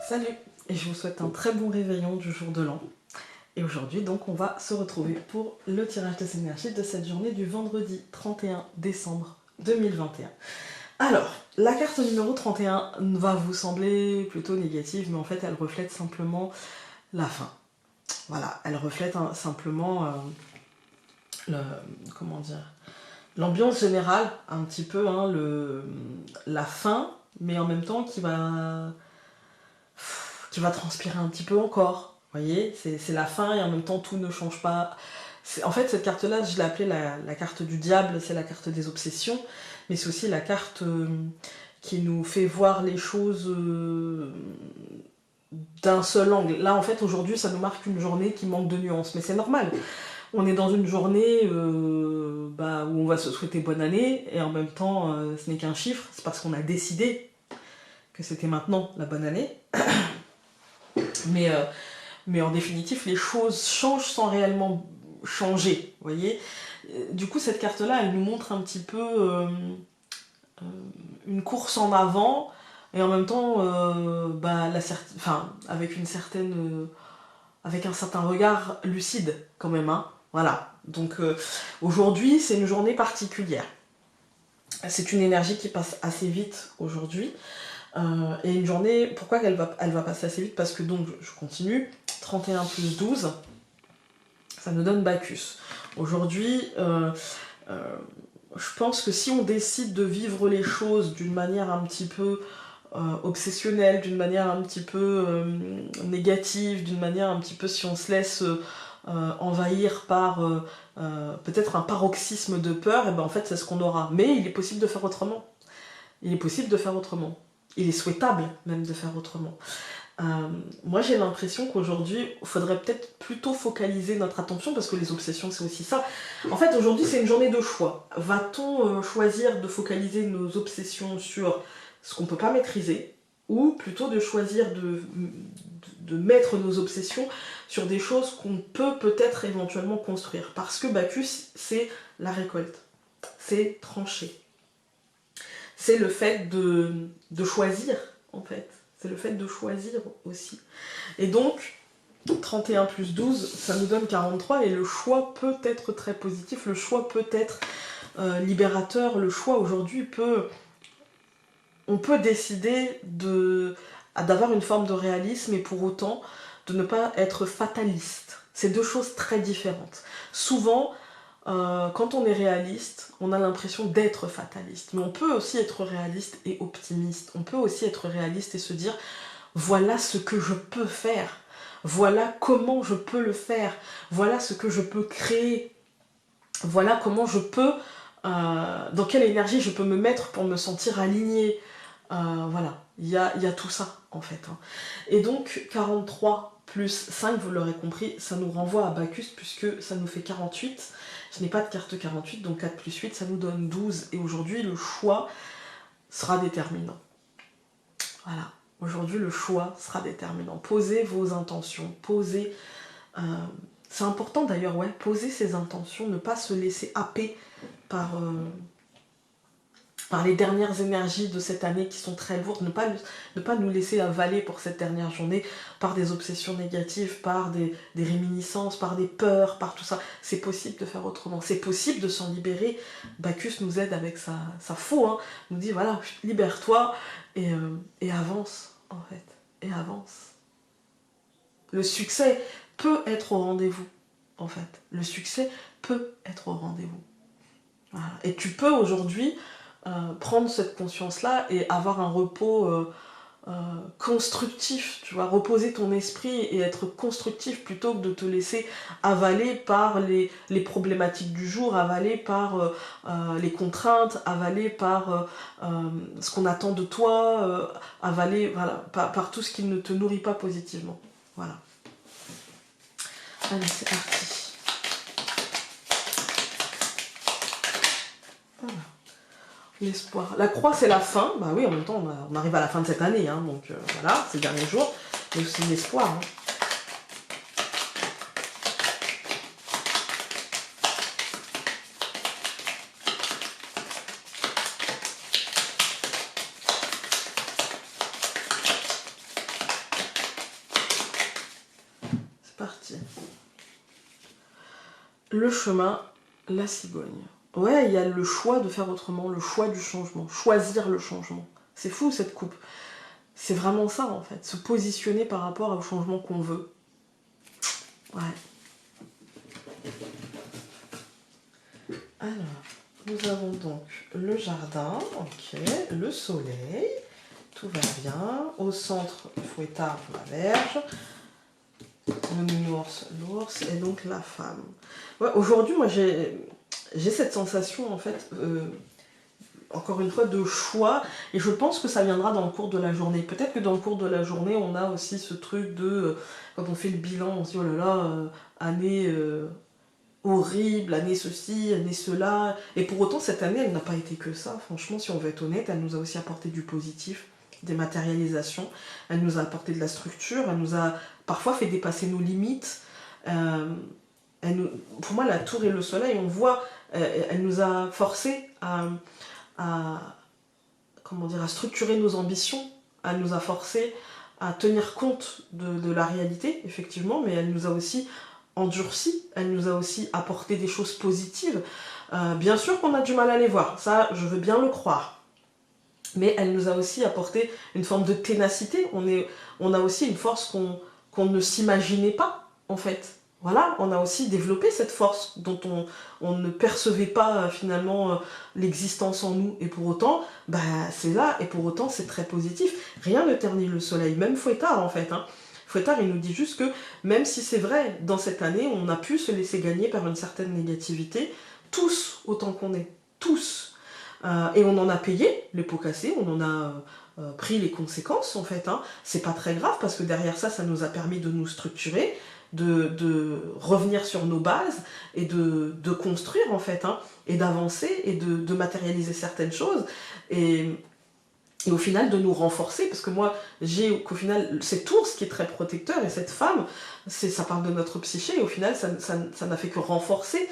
Salut et je vous souhaite un très bon réveillon du jour de l'an. Et aujourd'hui donc on va se retrouver pour le tirage des énergies de cette journée du vendredi 31 décembre 2021. Alors, la carte numéro 31 va vous sembler plutôt négative, mais en fait elle reflète simplement la fin. Voilà, elle reflète simplement comment dire, l'ambiance générale, un petit peu, hein, la fin, mais en même temps qui va transpirer un petit peu encore. Vous voyez, c'est la fin et en même temps tout ne change pas. En fait, cette carte-là, je l'ai appelée la carte du diable, c'est la carte des obsessions, mais c'est aussi la carte qui nous fait voir les choses d'un seul angle. Là, en fait, aujourd'hui, ça nous marque une journée qui manque de nuances, mais c'est normal. On est dans une journée où on va se souhaiter bonne année, et en même temps, ce n'est qu'un chiffre, c'est parce qu'on a décidé que c'était maintenant la bonne année. Mais en définitive, les choses changent sans réellement changer, vous voyez. Du coup, cette carte-là, elle nous montre un petit peu une course en avant, et en même temps, avec un certain regard lucide, quand même, hein. Voilà. Donc, aujourd'hui, c'est une journée particulière. C'est une énergie qui passe assez vite aujourd'hui. Et une journée, pourquoi elle va passer assez vite? Parce que donc, je continue, 31 plus 12, ça nous donne Bacchus. Aujourd'hui, je pense que si on décide de vivre les choses d'une manière un petit peu obsessionnelle, d'une manière un petit peu négative, d'une manière un petit peu si on se laisse envahir par peut-être un paroxysme de peur, et ben en fait c'est ce qu'on aura. Mais il est possible de faire autrement. Il est possible de faire autrement. Il est souhaitable même de faire autrement. Moi j'ai l'impression qu'aujourd'hui il faudrait peut-être plutôt focaliser notre attention, parce que les obsessions c'est aussi ça. En fait aujourd'hui c'est une journée de choix. Va-t-on choisir de focaliser nos obsessions sur ce qu'on ne peut pas maîtriser, ou plutôt de choisir de mettre nos obsessions sur des choses qu'on peut peut-être éventuellement construire? Parce que Bacchus c'est la récolte, c'est trancher. C'est le fait de choisir, en fait. C'est le fait de choisir aussi. Et donc, 31 plus 12, ça nous donne 43, et le choix peut être très positif, le choix peut être libérateur, le choix aujourd'hui on peut décider d'avoir une forme de réalisme, et pour autant de ne pas être fataliste. C'est deux choses très différentes. Souvent, quand on est réaliste, on a l'impression d'être fataliste. Mais on peut aussi être réaliste et optimiste. On peut aussi être réaliste et se dire, voilà ce que je peux faire. Voilà comment je peux le faire. Voilà ce que je peux créer. Voilà comment je peux, dans quelle énergie je peux me mettre pour me sentir alignée. Voilà, il y a tout ça en fait. Hein. Et donc 43 plus 5, vous l'aurez compris, ça nous renvoie à Bacchus, puisque ça nous fait 48. Je n'ai pas de carte 48, donc 4 plus 8, ça nous donne 12. Et aujourd'hui, le choix sera déterminant. Voilà, aujourd'hui, le choix sera déterminant. Posez vos intentions, posez... c'est important d'ailleurs, ouais, poser ses intentions, ne pas se laisser happer par les dernières énergies de cette année qui sont très lourdes, ne pas nous laisser avaler pour cette dernière journée par des obsessions négatives, par des réminiscences, par des peurs, par tout ça. C'est possible de faire autrement, c'est possible de s'en libérer. Bacchus nous aide avec sa faux, hein, nous dit voilà, libère-toi et avance en fait, et avance. Le succès peut être au rendez-vous, en fait. Le succès peut être au rendez-vous. Voilà. Et tu peux aujourd'hui prendre cette conscience-là et avoir un repos constructif, tu vois, reposer ton esprit et être constructif, plutôt que de te laisser avaler par les problématiques du jour, avaler par les contraintes, avaler par ce qu'on attend de toi, avaler voilà, par tout ce qui ne te nourrit pas positivement. Voilà. Allez, c'est parti. Voilà. L'espoir. La croix, c'est la fin. Bah oui, en même temps, on arrive à la fin de cette année, hein, donc voilà, c'est le dernier jour. Mais aussi l'espoir. Hein. le chemin, la cigogne. Ouais, il y a le choix de faire autrement, le choix du changement, choisir le changement. C'est fou cette coupe. C'est vraiment ça en fait, se positionner par rapport au changement qu'on veut. Ouais. Alors, nous avons donc le jardin, ok, le soleil, tout va bien. Au centre, le fouettard, la verge, le nounours, l'ours, et donc la femme. Ouais, aujourd'hui, moi j'ai cette sensation en fait, encore une fois, de choix, et je pense que ça viendra dans le cours de la journée. Peut-être que dans le cours de la journée, on a aussi ce truc de, quand on fait le bilan, on se dit, oh là là, année horrible, année ceci, année cela, et pour autant, cette année, elle n'a pas été que ça. Franchement, si on veut être honnête, elle nous a aussi apporté du positif, des matérialisations, elle nous a apporté de la structure, elle nous a parfois fait dépasser nos limites. Pour moi, la tour et le soleil, on voit, elle nous a forcé comment dire, à structurer nos ambitions, elle nous a forcé à tenir compte de la réalité, effectivement, mais elle nous a aussi endurci, elle nous a aussi apporté des choses positives. Bien sûr qu'on a du mal à les voir, ça je veux bien le croire, mais elle nous a aussi apporté une forme de ténacité, on a aussi une force qu'on ne s'imaginait pas, en fait. Voilà, on a aussi développé cette force dont on ne percevait pas finalement l'existence en nous. Et pour autant, bah, c'est là, et pour autant c'est très positif. Rien ne ternit le soleil, même Fouettard en fait. Hein. Fouettard, il nous dit juste que même si c'est vrai, dans cette année, on a pu se laisser gagner par une certaine négativité, tous autant qu'on est, tous. Et on en a payé les pots cassés, on en a pris les conséquences en fait. Hein. C'est pas très grave parce que derrière ça, ça nous a permis de nous structurer, de revenir sur nos bases et de construire en fait, hein, et d'avancer et de matérialiser certaines choses et au final de nous renforcer, parce que moi j'ai qu'au final cet ours qui est très protecteur et cette femme, ça parle de notre psyché et au final ça n'a fait que renforcer.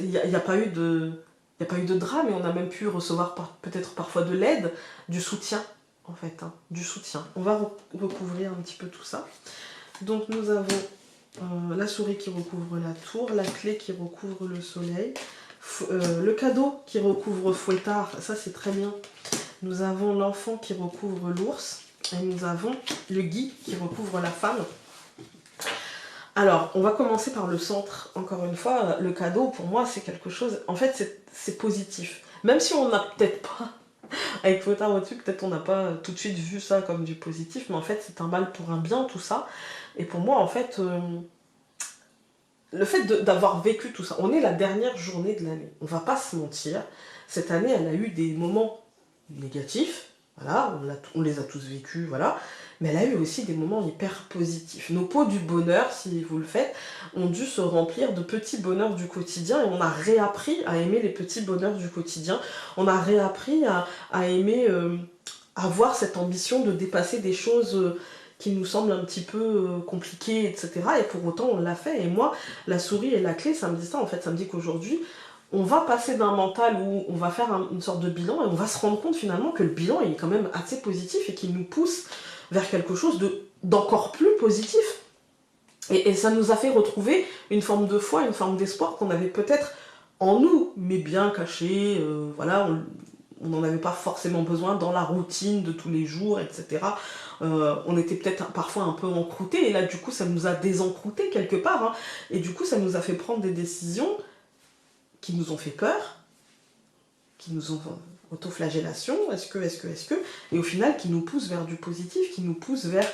Il n'y a pas eu de... Il n'y a pas eu de drame et on a même pu recevoir peut-être parfois de l'aide, du soutien en fait, hein, du soutien. On va recouvrir un petit peu tout ça. Donc nous avons la souris qui recouvre la tour, la clé qui recouvre le soleil, le cadeau qui recouvre Fouettard, ça c'est très bien. Nous avons l'enfant qui recouvre l'ours et nous avons le gui qui recouvre la femme. Alors, on va commencer par le centre, encore une fois. Le cadeau, pour moi, c'est quelque chose... En fait, c'est positif. Même si on n'a peut-être pas... Avec Fouettard au-dessus, peut-être on n'a pas tout de suite vu ça comme du positif, mais en fait, c'est un mal pour un bien, tout ça. Et pour moi, en fait, le fait d'avoir vécu tout ça, on est la dernière journée de l'année. On va pas se mentir. Cette année, elle a eu des moments négatifs. Voilà, on les a tous vécus, voilà. Mais elle a eu aussi des moments hyper positifs. Nos pots du bonheur, si vous le faites, ont dû se remplir de petits bonheurs du quotidien et on a réappris à aimer les petits bonheurs du quotidien. On a réappris à aimer, avoir cette ambition de dépasser des choses qui nous semblent un petit peu compliquées, etc. Et pour autant, on l'a fait. Et moi, la souris et la clé, ça me dit ça, en fait. Ça me dit qu'aujourd'hui, on va passer d'un mental où on va faire une sorte de bilan et on va se rendre compte finalement que le bilan est quand même assez positif et qu'il nous pousse vers quelque chose d'encore plus positif. Et ça nous a fait retrouver une forme de foi, une forme d'espoir qu'on avait peut-être en nous, mais bien caché, voilà, on n'en avait pas forcément besoin dans la routine de tous les jours, etc. On était peut-être parfois un peu encroutés, et là du coup ça nous a désencroutés quelque part, hein, et du coup ça nous a fait prendre des décisions qui nous ont fait peur, qui nous ont autoflagellation, est-ce que, et au final qui nous pousse vers du positif, qui nous pousse vers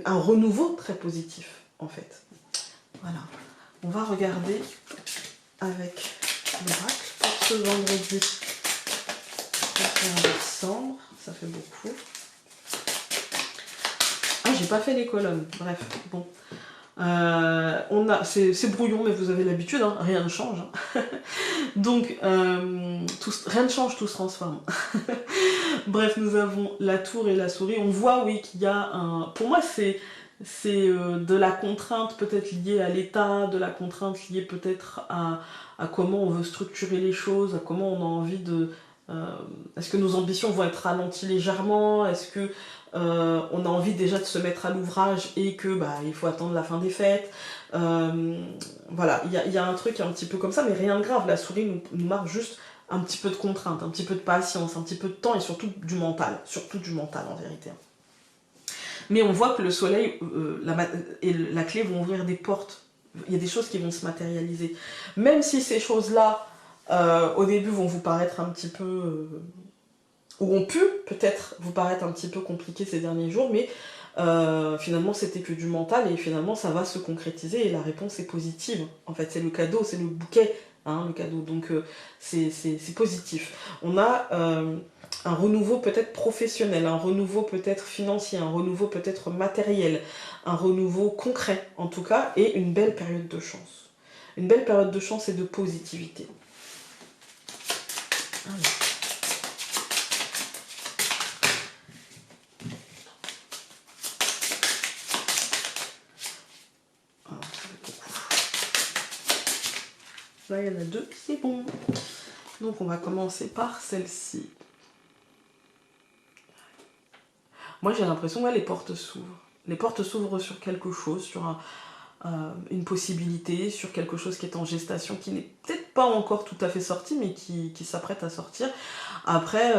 un renouveau très positif, en fait. Voilà. On va regarder avec l'oracle pour ce vendredi 31 décembre, ça fait beaucoup. Ah, j'ai pas fait les colonnes, bref, bon. C'est brouillon, mais vous avez l'habitude, hein, rien ne change. Hein. Donc, rien ne change, tout se transforme. Bref, nous avons la tour et la souris. On voit, oui, qu'il y a un... Pour moi, c'est de la contrainte peut-être liée à l'état, de la contrainte liée peut-être à comment on veut structurer les choses, à comment on a envie Est-ce que nos ambitions vont être ralenties légèrement? Est-ce que on a envie déjà de se mettre à l'ouvrage et que il faut attendre la fin des fêtes? Voilà, il y a un truc un petit peu comme ça, mais rien de grave. La souris nous marque juste un petit peu de contrainte, un petit peu de patience, un petit peu de temps et surtout du mental en vérité. Mais on voit que le soleil et la clé vont ouvrir des portes. Il y a des choses qui vont se matérialiser. Même si ces choses-là, au début, vont vous paraître un petit peu... ou ont pu peut-être vous paraître un petit peu compliquées ces derniers jours, mais finalement c'était que du mental et finalement ça va se concrétiser et la réponse est positive. En fait, c'est le cadeau, c'est le bouquet, hein, le cadeau. Donc c'est positif. On a un renouveau peut-être professionnel, un renouveau peut-être financier, un renouveau peut-être matériel, un renouveau concret en tout cas, et une belle période de chance. Une belle période de chance et de positivité. Allez. Là, il y en a deux, c'est bon. Donc, on va commencer par celle-ci. Moi, j'ai l'impression que les portes s'ouvrent. Les portes s'ouvrent sur quelque chose, sur une possibilité, sur quelque chose qui est en gestation, qui n'est peut-être pas encore tout à fait sorti, mais qui s'apprête à sortir. Après,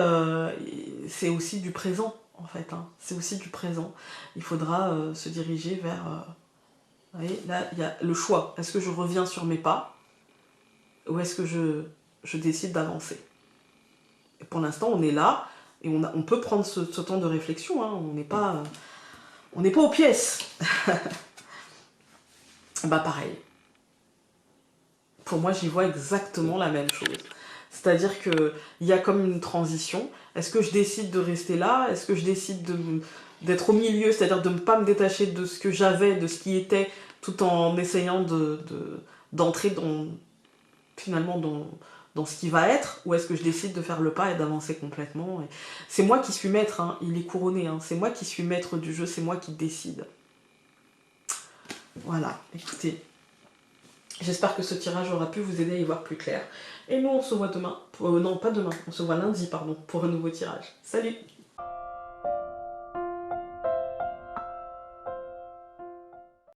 c'est aussi du présent, en fait. Hein. C'est aussi du présent. Il faudra se diriger vers... vous voyez, là, il y a le choix. Est-ce que je reviens sur mes pas? Ou est-ce que je décide d'avancer? Et pour l'instant, on est là, et on peut prendre ce temps de réflexion, hein, on n'est pas aux pièces. Pareil. Pour moi, j'y vois exactement la même chose. C'est-à-dire qu'il y a comme une transition. Est-ce que je décide de rester là? Est-ce que je décide d'être au milieu, c'est-à-dire de ne pas me détacher de ce que j'avais, de ce qui était, tout en essayant d'entrer finalement dans ce qui va être, ou est-ce que je décide de faire le pas et d'avancer complètement? C'est moi qui suis maître, hein, il est couronné, hein, c'est moi qui suis maître du jeu, c'est moi qui décide. Voilà, écoutez, j'espère que ce tirage aura pu vous aider à y voir plus clair. Et nous, on se voit demain, non pas demain, on se voit lundi, pardon, pour un nouveau tirage. Salut!